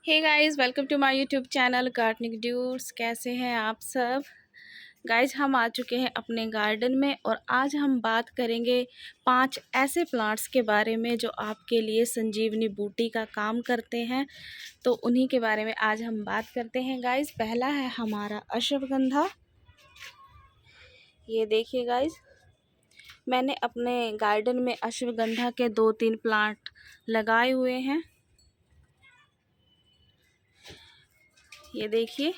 Hey guys, welcome to my YouTube channel gardening dudes. कैसे हैं आप सब गाइस? हम आ चुके हैं अपने गार्डन में और आज हम बात करेंगे 5 ऐसे प्लांट्स के बारे में जो आपके लिए संजीवनी बूटी का काम करते हैं। तो उन्हीं के बारे में आज हम बात करते हैं गाइस। पहला है हमारा अश्वगंधा। ये देखिए गाइस, मैंने अपने गार्डन में अश्वगंधा के 2-3 प्लांट लगाए हुए हैं। ये देखिए,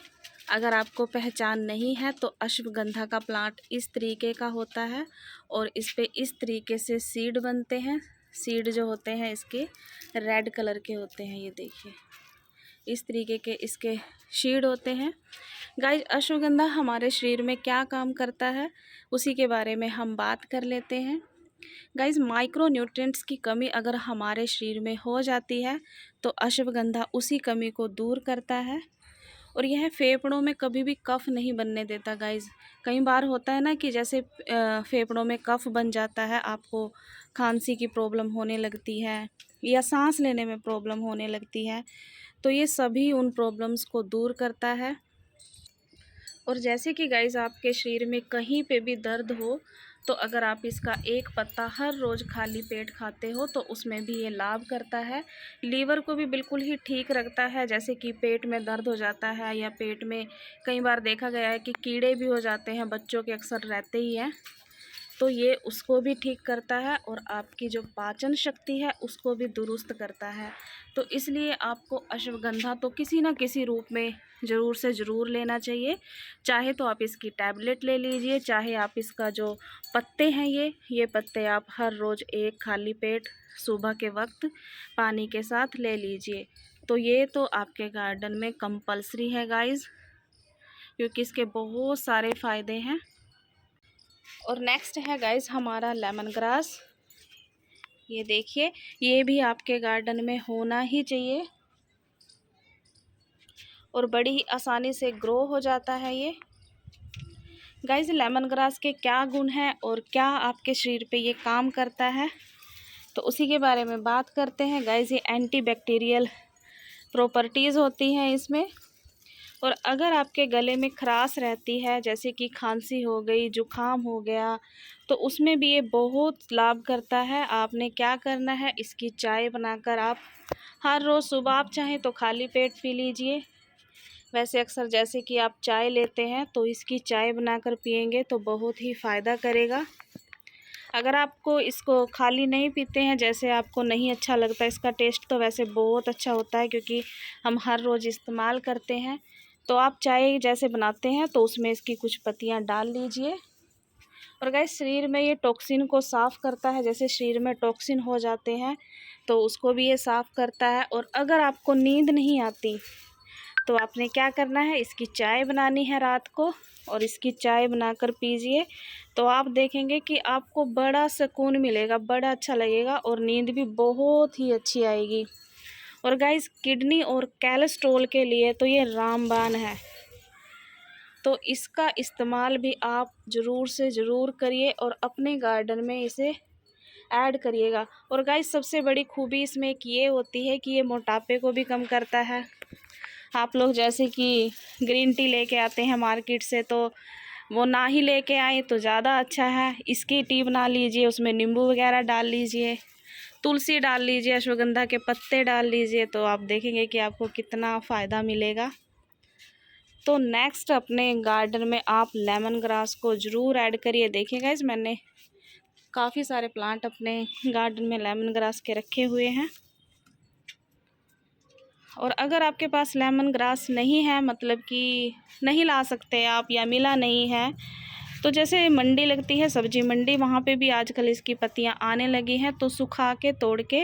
अगर आपको पहचान नहीं है तो अश्वगंधा का प्लांट इस तरीके का होता है और इस पे इस तरीके से सीड बनते हैं। सीड जो होते हैं इसके रेड कलर के होते हैं। ये देखिए, इस तरीके के इसके सीड होते हैं। गाइस, अश्वगंधा हमारे शरीर में क्या काम करता है उसी के बारे में हम बात कर लेते हैं। गाइस, माइक्रो न्यूट्रिएंट्स की कमी अगर हमारे शरीर में हो जाती है तो अश्वगंधा उसी कमी को दूर करता है और यह फेफड़ों में कभी भी कफ नहीं बनने देता। गाइस, कई बार होता है ना कि जैसे फेफड़ों में कफ बन जाता है, आपको खांसी की प्रॉब्लम होने लगती है या सांस लेने में प्रॉब्लम होने लगती है, तो ये सभी उन प्रॉब्लम्स को दूर करता है। और जैसे कि गाइस, आपके शरीर में कहीं पे भी दर्द हो तो अगर आप इसका एक पत्ता हर रोज़ खाली पेट खाते हो तो उसमें भी ये लाभ करता है। लीवर को भी बिल्कुल ही ठीक रखता है। जैसे कि पेट में दर्द हो जाता है या पेट में कई बार देखा गया है कि कीड़े भी हो जाते हैं, बच्चों के अक्सर रहते ही हैं, तो ये उसको भी ठीक करता है और आपकी जो पाचन शक्ति है उसको भी दुरुस्त करता है। तो इसलिए आपको अश्वगंधा तो किसी न किसी रूप में ज़रूर से ज़रूर लेना चाहिए। चाहे तो आप इसकी टैबलेट ले लीजिए, चाहे आप इसका जो पत्ते हैं ये पत्ते आप हर रोज़ एक खाली पेट सुबह के वक्त पानी के साथ ले लीजिए। तो ये तो आपके गार्डन में कंपल्सरी है गाइस, क्योंकि इसके बहुत सारे फ़ायदे हैं। और नेक्स्ट है गाइस हमारा लेमन ग्रास। ये देखिए, ये भी आपके गार्डन में होना ही चाहिए और बड़ी ही आसानी से ग्रो हो जाता है ये। गाइस, लेमन ग्रास के क्या गुण हैं और क्या आपके शरीर पे ये काम करता है तो उसी के बारे में बात करते हैं। गाइस, ये एंटी बैक्टीरियल प्रॉपर्टीज़ होती हैं इसमें। और अगर आपके गले में खराश रहती है, जैसे कि खांसी हो गई, जुकाम हो गया, तो उसमें भी ये बहुत लाभ करता है। आपने क्या करना है, इसकी चाय बनाकर आप हर रोज़ सुबह आप चाहें तो खाली पेट पी लीजिए। वैसे अक्सर जैसे कि आप चाय लेते हैं तो इसकी चाय बनाकर पिएंगे तो बहुत ही फ़ायदा करेगा। अगर आपको इसको खाली नहीं पीते हैं, जैसे आपको नहीं अच्छा लगता, इसका टेस्ट तो वैसे बहुत अच्छा होता है क्योंकि हम हर रोज़ इस्तेमाल करते हैं, तो आप चाय जैसे बनाते हैं तो उसमें इसकी कुछ पत्तियां डाल लीजिए। और गाइस, शरीर में ये टॉक्सिन को साफ़ करता है। जैसे शरीर में टॉक्सिन हो जाते हैं तो उसको भी ये साफ़ करता है। और अगर आपको नींद नहीं आती तो आपने क्या करना है, इसकी चाय बनानी है रात को और इसकी चाय बनाकर पीजिए तो आप देखेंगे कि आपको बड़ा सुकून मिलेगा, बड़ा अच्छा लगेगा और नींद भी बहुत ही अच्छी आएगी। और गाइस, किडनी और कोलेस्ट्रॉल के लिए तो ये रामबाण है, तो इसका इस्तेमाल भी आप ज़रूर से ज़रूर करिए और अपने गार्डन में इसे ऐड करिएगा। और गाइस, सबसे बड़ी खूबी इसमें एक ये होती है कि ये मोटापे को भी कम करता है। आप लोग जैसे कि ग्रीन टी लेके आते हैं मार्केट से, तो वो ना ही लेके आए तो ज़्यादा अच्छा है। इसकी टी बना लीजिए, उसमें नींबू वगैरह डाल लीजिए, तुलसी डाल लीजिए, अश्वगंधा के पत्ते डाल लीजिए, तो आप देखेंगे कि आपको कितना फ़ायदा मिलेगा। तो नेक्स्ट अपने गार्डन में आप लेमन ग्रास को ज़रूर ऐड करिए। देखिए गाइस, मैंने काफ़ी सारे प्लांट अपने गार्डन में लेमन ग्रास के रखे हुए हैं। और अगर आपके पास लेमन ग्रास नहीं है, मतलब कि नहीं ला सकते आप या मिला नहीं है, तो जैसे मंडी लगती है, सब्जी मंडी, वहाँ पे भी आजकल इसकी पत्तियाँ आने लगी हैं, तो सुखा के तोड़ के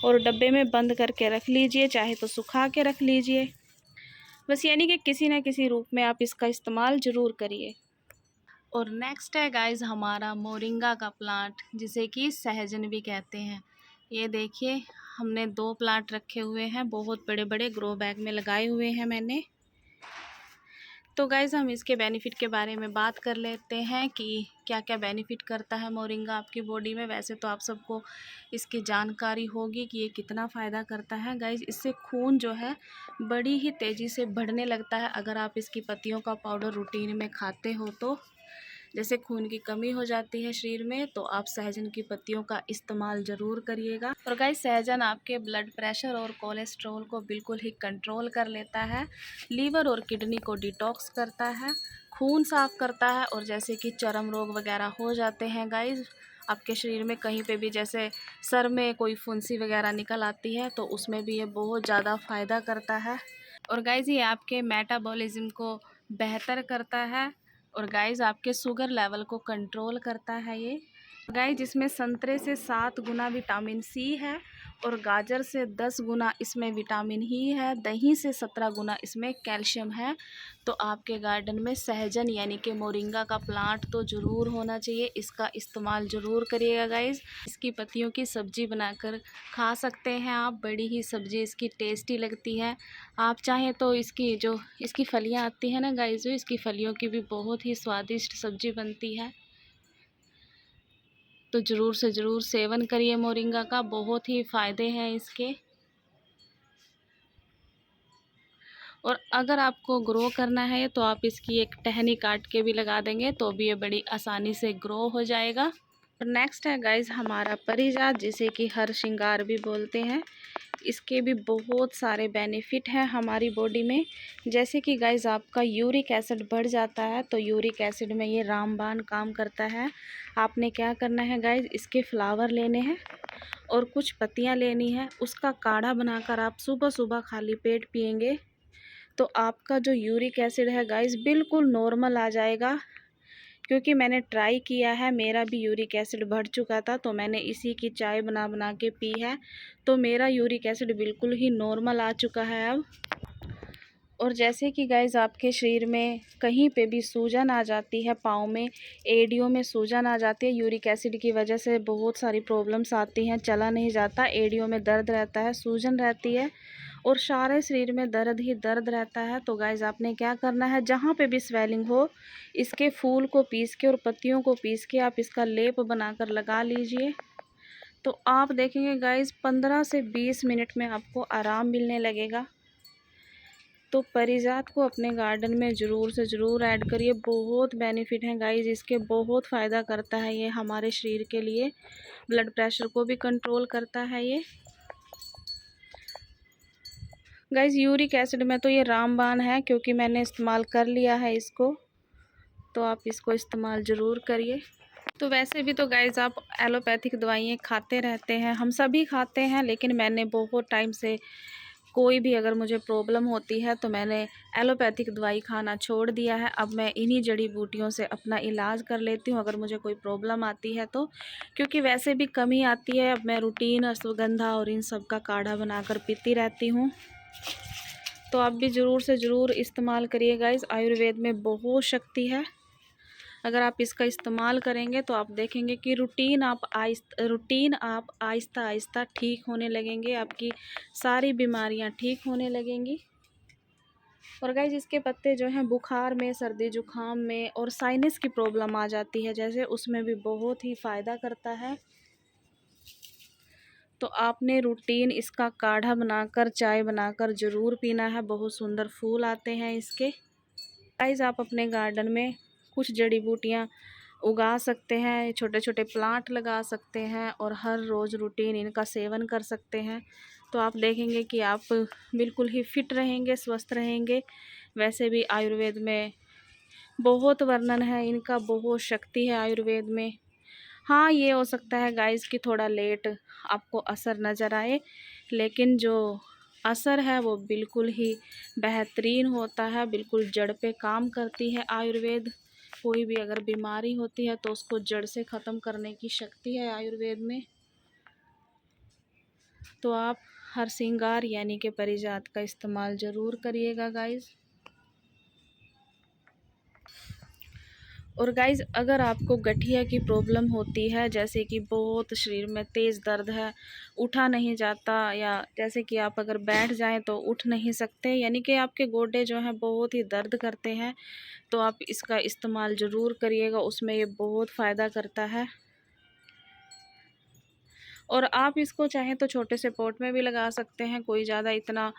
और डब्बे में बंद करके रख लीजिए, चाहे तो सुखा के रख लीजिए। बस यानी कि किसी न किसी रूप में आप इसका इस्तेमाल ज़रूर करिए। और नेक्स्ट है गाइस हमारा मोरिंगा का प्लांट, जिसे कि सहजन भी कहते हैं। ये देखिए, हमने 2 प्लांट रखे हुए हैं, बहुत बड़े बड़े ग्रो बैग में लगाए हुए हैं मैंने। तो गाइज़ हम इसके बेनिफिट के बारे में बात कर लेते हैं कि क्या क्या बेनिफिट करता है मोरिंगा आपकी बॉडी में। वैसे तो आप सबको इसकी जानकारी होगी कि ये कितना फ़ायदा करता है। गाइज़ इससे खून जो है बड़ी ही तेज़ी से बढ़ने लगता है अगर आप इसकी पत्तियों का पाउडर रूटीन में खाते हो तो। जैसे खून की कमी हो जाती है शरीर में तो आप सहजन की पत्तियों का इस्तेमाल ज़रूर करिएगा। और गाइस सहजन आपके ब्लड प्रेशर और कोलेस्ट्रॉल को बिल्कुल ही कंट्रोल कर लेता है, लीवर और किडनी को डिटॉक्स करता है, खून साफ करता है। और जैसे कि चर्म रोग वगैरह हो जाते हैं गाइस आपके शरीर में कहीं पे भी, जैसे सर में कोई फुंसी वगैरह निकल आती है तो उसमें भी ये बहुत ज़्यादा फ़ायदा करता है। और गाइस ये आपके मेटाबॉलिज्म को बेहतर करता है और गाइस आपके शुगर लेवल को कंट्रोल करता है ये। गाइस जिसमें संतरे से 7 गुना विटामिन सी है और गाजर से 10 गुना इसमें विटामिन ई है, दही से 17 गुना इसमें कैल्शियम है। तो आपके गार्डन में सहजन यानी कि मोरिंगा का प्लांट तो ज़रूर होना चाहिए, इसका इस्तेमाल ज़रूर करिएगा गाइस। इसकी पत्तियों की सब्ज़ी बनाकर खा सकते हैं आप, बड़ी ही सब्ज़ी इसकी टेस्टी लगती है। आप चाहें तो इसकी फलियां आती हैं ना गाइस, इसकी फलियों की भी बहुत ही स्वादिष्ट सब्ज़ी बनती है। तो ज़रूर से ज़रूर सेवन करिए मोरिंगा का, बहुत ही फ़ायदे हैं इसके। और अगर आपको ग्रो करना है तो आप इसकी एक टहनी काट के भी लगा देंगे तो भी ये बड़ी आसानी से ग्रो हो जाएगा। और नेक्स्ट है गाइस हमारा परिजात, जिसे कि हर श्रृंगार भी बोलते हैं। इसके भी बहुत सारे बेनिफिट हैं हमारी बॉडी में। जैसे कि गाइस आपका यूरिक एसिड बढ़ जाता है तो यूरिक एसिड में ये रामबाण काम करता है। आपने क्या करना है गाइस, इसके फ्लावर लेने हैं और कुछ पत्तियां लेनी है, उसका काढ़ा बनाकर आप सुबह सुबह खाली पेट पिएंगे तो आपका जो यूरिक एसिड है गाइस बिल्कुल नॉर्मल आ जाएगा। क्योंकि मैंने ट्राई किया है, मेरा भी यूरिक एसिड बढ़ चुका था तो मैंने इसी की चाय बना बना के पी है तो मेरा यूरिक एसिड बिल्कुल ही नॉर्मल आ चुका है अब। और जैसे कि गाइस आपके शरीर में कहीं पे भी सूजन आ जाती है, पाँव में एड़ियों में सूजन आ जाती है, यूरिक एसिड की वजह से बहुत सारी प्रॉब्लम्स आती हैं, चला नहीं जाता, एड़ियों में दर्द रहता है, सूजन रहती है और सारे शरीर में दर्द ही दर्द रहता है। तो गाइस आपने क्या करना है, जहाँ पे भी स्वेलिंग हो इसके फूल को पीस के और पत्तियों को पीस के आप इसका लेप बनाकर लगा लीजिए। तो आप देखेंगे गाइस 15 से 20 मिनट में आपको आराम मिलने लगेगा। तो परिजात को अपने गार्डन में ज़रूर से ज़रूर ऐड करिए, बहुत बेनिफिट हैं गाइस इसके, बहुत फ़ायदा करता है ये हमारे शरीर के लिए, ब्लड प्रेशर को भी कंट्रोल करता है ये। गाइस यूरिक एसिड में तो ये रामबाण है क्योंकि मैंने इस्तेमाल कर लिया है इसको, तो आप इसको इस्तेमाल ज़रूर करिए। तो वैसे भी तो गाइस आप एलोपैथिक दवाइयाँ खाते रहते हैं, हम सभी खाते हैं, लेकिन मैंने बहुत टाइम से कोई भी अगर मुझे प्रॉब्लम होती है तो मैंने एलोपैथिक दवाई खाना छोड़ दिया है। अब मैं इन्हीं जड़ी बूटियों से अपना इलाज कर लेती हूँ अगर मुझे कोई प्रॉब्लम आती है तो, क्योंकि वैसे भी कमी आती है। अब मैं रूटीन अश्वगंधा और इन सब का काढ़ा बनाकर पीती रहती हूँ। तो आप भी ज़रूर से ज़रूर इस्तेमाल करिएगा, इस आयुर्वेद में बहुत शक्ति है। अगर आप इसका इस्तेमाल करेंगे तो आप देखेंगे कि रूटीन आप आहिस्ता आहिस्ता ठीक होने लगेंगे, आपकी सारी बीमारियां ठीक होने लगेंगी। और गाइस इसके पत्ते जो हैं बुखार में, सर्दी जुकाम में और साइनस की प्रॉब्लम आ जाती है जैसे, उसमें भी बहुत ही फ़ायदा करता है। तो आपने रूटीन इसका काढ़ा बनाकर, चाय बनाकर ज़रूर पीना है, बहुत सुंदर फूल आते हैं इसके। गाइस आप अपने गार्डन में कुछ जड़ी बूटियाँ उगा सकते हैं, छोटे छोटे प्लांट लगा सकते हैं और हर रोज़ रूटीन इनका सेवन कर सकते हैं। तो आप देखेंगे कि आप बिल्कुल ही फिट रहेंगे, स्वस्थ रहेंगे। वैसे भी आयुर्वेद में बहुत वर्णन है इनका, बहुत शक्ति है आयुर्वेद में। हाँ ये हो सकता है गाइस कि थोड़ा लेट आपको असर नज़र आए, लेकिन जो असर है वो बिल्कुल ही बेहतरीन होता है, बिल्कुल जड़ पे काम करती है आयुर्वेद। कोई भी अगर बीमारी होती है तो उसको जड़ से ख़त्म करने की शक्ति है आयुर्वेद में। तो आप हर श्रृंगार यानी कि परिजात का इस्तेमाल ज़रूर करिएगा गाइस। और गाइज़ अगर आपको गठिया की प्रॉब्लम होती है, जैसे कि बहुत शरीर में तेज़ दर्द है, उठा नहीं जाता, या जैसे कि आप अगर बैठ जाएं तो उठ नहीं सकते, यानी कि आपके गोडे जो हैं बहुत ही दर्द करते हैं, तो आप इसका इस्तेमाल ज़रूर करिएगा। उसमें ये बहुत फ़ायदा करता है। और आप इसको चाहें तो छोटे से पॉट में भी लगा सकते हैं। कोई ज़्यादा इतना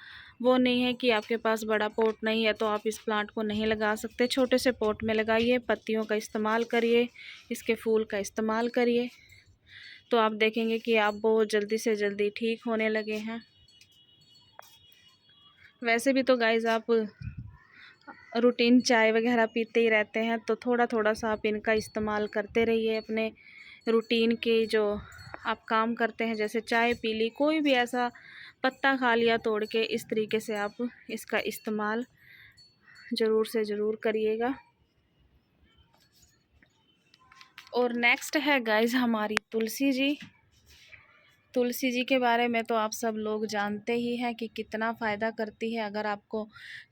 वो नहीं है कि आपके पास बड़ा पॉट नहीं है तो आप इस प्लांट को नहीं लगा सकते। छोटे से पॉट में लगाइए, पत्तियों का इस्तेमाल करिए, इसके फूल का इस्तेमाल करिए, तो आप देखेंगे कि आप बहुत जल्दी से जल्दी ठीक होने लगे हैं। वैसे भी तो गाइज़ आप रूटीन चाय वगैरह पीते ही रहते हैं, तो थोड़ा थोड़ा सा आप इनका इस्तेमाल करते रहिए अपने रूटीन के जो आप काम करते हैं, जैसे चाय पी ली, कोई भी ऐसा पत्ता खा लिया तोड़ के, इस तरीके से आप इसका इस्तेमाल ज़रूर से ज़रूर करिएगा। और नेक्स्ट है गाइज़ हमारी तुलसी जी। तुलसी जी के बारे में तो आप सब लोग जानते ही हैं कि कितना फ़ायदा करती है। अगर आपको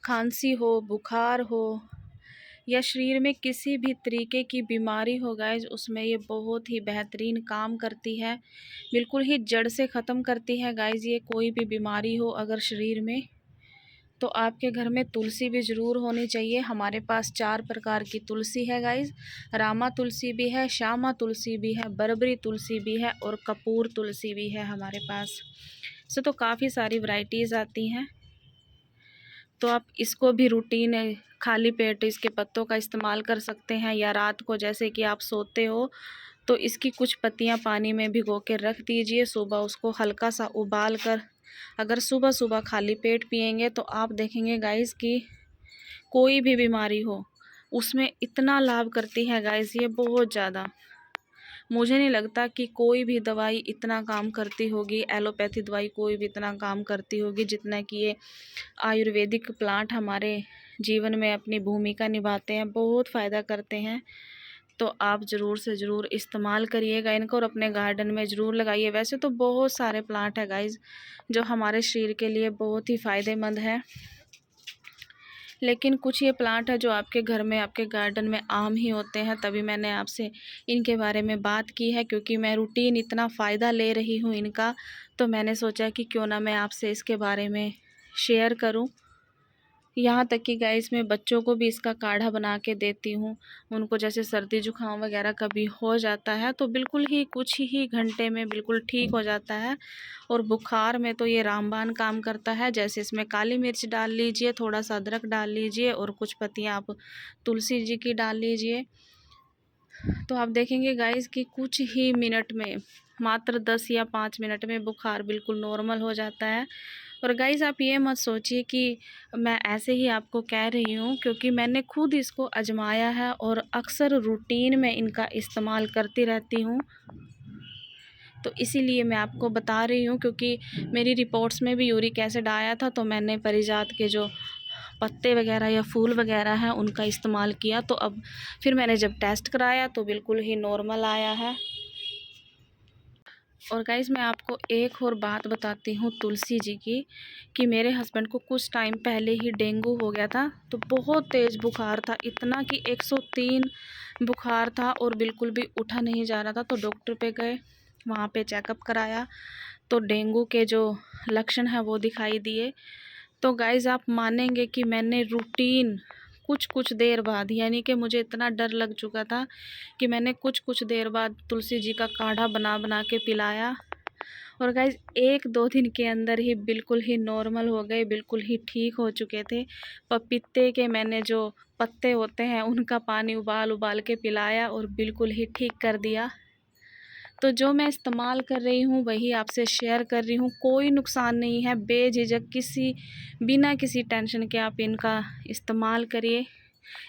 खांसी हो, बुखार हो, या शरीर में किसी भी तरीके की बीमारी हो गाइज, उसमें ये बहुत ही बेहतरीन काम करती है। बिल्कुल ही जड़ से ख़त्म करती है गाइज ये कोई भी बीमारी हो अगर शरीर में, तो आपके घर में तुलसी भी ज़रूर होनी चाहिए। हमारे पास 4 प्रकार की तुलसी है गाइज। रामा तुलसी भी है, श्यामा तुलसी भी है, बरबरी तुलसी भी है, और कपूर तुलसी भी है हमारे पास। से तो काफ़ी सारी वैरायटीज़ आती हैं। तो आप इसको भी रूटीन खाली पेट इसके पत्तों का इस्तेमाल कर सकते हैं, या रात को जैसे कि आप सोते हो तो इसकी कुछ पत्तियां पानी में भिगो के रख दीजिए। सुबह उसको हल्का सा उबाल कर अगर सुबह सुबह खाली पेट पिएंगे तो आप देखेंगे गाइस कि कोई भी बीमारी हो उसमें इतना लाभ करती है गाइस ये, बहुत ज़्यादा। मुझे नहीं लगता कि कोई भी दवाई इतना काम करती होगी, एलोपैथी दवाई कोई भी इतना काम करती होगी जितना कि ये आयुर्वेदिक प्लांट हमारे जीवन में अपनी भूमिका निभाते हैं, बहुत फ़ायदा करते हैं। तो आप ज़रूर से ज़रूर इस्तेमाल करिएगा इनको और अपने गार्डन में ज़रूर लगाइए। वैसे तो बहुत सारे प्लांट है गाइज़ जो हमारे शरीर के लिए बहुत ही फ़ायदेमंद है, लेकिन कुछ ये प्लांट है जो आपके घर में, आपके गार्डन में आम ही होते हैं। तभी मैंने आपसे इनके बारे में बात की है, क्योंकि मैं रूटीन इतना फ़ायदा ले रही हूँ इनका, तो मैंने सोचा कि क्यों ना मैं आपसे इसके बारे में शेयर करूँ। यहाँ तक कि गाइस मैं बच्चों को भी इसका काढ़ा बना के देती हूँ। उनको जैसे सर्दी जुकाम वगैरह कभी हो जाता है तो बिल्कुल ही कुछ ही घंटे में बिल्कुल ठीक हो जाता है। और बुखार में तो ये रामबाण काम करता है। जैसे इसमें काली मिर्च डाल लीजिए, थोड़ा सा अदरक डाल लीजिए, और कुछ पत्तियाँ आप तुलसी जी की डाल लीजिए, तो आप देखेंगे गाइस कि कुछ ही मिनट में, मात्र 10 या 5 मिनट में बुखार बिल्कुल नॉर्मल हो जाता है। और गाइस आप ये मत सोचिए कि मैं ऐसे ही आपको कह रही हूँ, क्योंकि मैंने खुद इसको आजमाया है और अक्सर रूटीन में इनका इस्तेमाल करती रहती हूँ, तो इसीलिए मैं आपको बता रही हूँ। क्योंकि मेरी रिपोर्ट्स में भी यूरिक एसिड आया था, तो मैंने परिजात के जो पत्ते वगैरह या फूल वगैरह हैं उनका इस्तेमाल किया, तो अब फिर मैंने जब टेस्ट कराया तो बिल्कुल ही नॉर्मल आया है। और गाइज़ मैं आपको एक और बात बताती हूँ तुलसी जी की, कि मेरे हस्बैंड को कुछ टाइम पहले ही डेंगू हो गया था। तो बहुत तेज़ बुखार था, इतना कि 103 बुखार था और बिल्कुल भी उठा नहीं जा रहा था। तो डॉक्टर पे गए, वहाँ पे चेकअप कराया, तो डेंगू के जो लक्षण हैं वो दिखाई दिए। तो गाइज़ आप मानेंगे कि मैंने रूटीन कुछ देर बाद, यानी कि मुझे इतना डर लग चुका था कि मैंने कुछ देर बाद तुलसी जी का काढ़ा बना बना के पिलाया। और गाइज़ 1-2 दिन के अंदर ही बिल्कुल ही नॉर्मल हो गए, बिल्कुल ही ठीक हो चुके थे। पपीते के मैंने जो पत्ते होते हैं उनका पानी उबाल उबाल के पिलाया और बिल्कुल ही ठीक कर दिया। तो जो मैं इस्तेमाल कर रही हूँ वही आपसे शेयर कर रही हूँ, कोई नुकसान नहीं है। बेझिझक बिना किसी टेंशन के आप इनका इस्तेमाल करिए।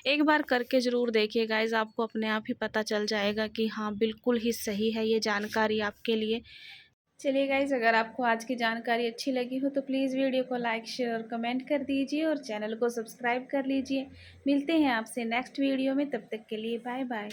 एक बार करके ज़रूर देखिए गाइज़, आपको अपने आप ही पता चल जाएगा कि हाँ बिल्कुल ही सही है ये जानकारी आपके लिए। चलिए गाइज़, अगर आपको आज की जानकारी अच्छी लगी हो तो प्लीज़ वीडियो को लाइक, शेयर और कमेंट कर दीजिए और चैनल को सब्सक्राइब कर लीजिए। मिलते हैं आपसे नेक्स्ट वीडियो में, तब तक के लिए बाय बाय।